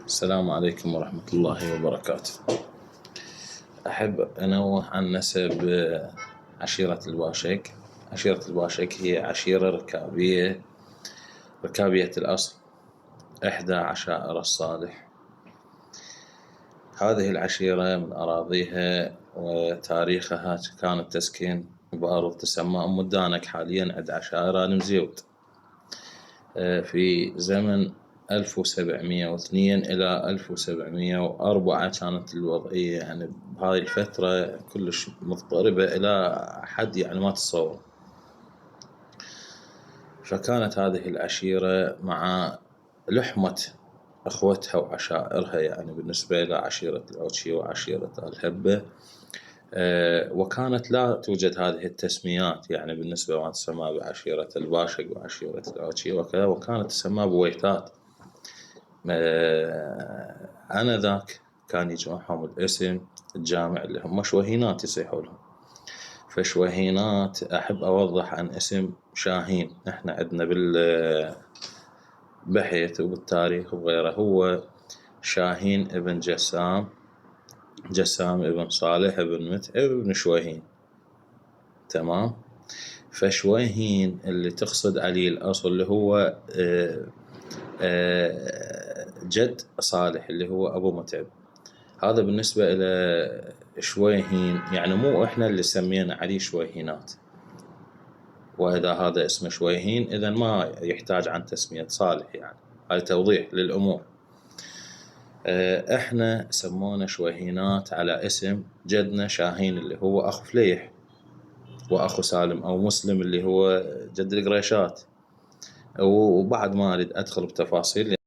السلام عليكم ورحمة الله وبركاته. أحب أنوه عن نسب عشيرة الباشك. عشيرة الباشك هي عشيرة ركابية الأصل، إحدى عشائر الصالح. هذه العشيرة من أراضيها وتاريخها كانت تسكن بأرض تسمى أم الدانك، حاليا عند عشائر آل مزيود. في زمن 1702 إلى 1704 كانت الوضعية يعني بهاي الفترة كلش مضطربة إلى حد يعني ما تتصور. فكانت هذه العشيرة مع لحمة أخوتها وعشائرها، يعني بالنسبة إلى عشيرة العوتشي وعشيرة الهبة، وكانت لا توجد هذه التسميات يعني بالنسبة ما تسمى بعشيرة الباشق وعشيرة العوتشي وكذا، وكانت تسمى بويتات. آنذاك كان يجمعهم الاسم الجامع اللي هم شوهينات يصيحوا لهم. فشوهينات أحب أوضح عن اسم شاهين، إحنا عندنا بالبحث وبالتاريخ وغيره، هو شاهين ابن جسام ابن صالح ابن متعب ابن شوهين. تمام. فشوهين اللي تقصد عليه الأصل اللي هو جد صالح اللي هو أبو متعب. هذا بالنسبة إلى شويهين، يعني مو إحنا اللي سمينا عليه شويهينات، وإذا هذا اسمه شويهين إذا ما يحتاج عن تسمية صالح، يعني هاي توضيح للأمور. إحنا سمونا شويهينات على اسم جدنا شاهين اللي هو أخو فليح وأخو سالم أو مسلم اللي هو جد القريشات. وبعد ما أريد أدخل بتفاصيل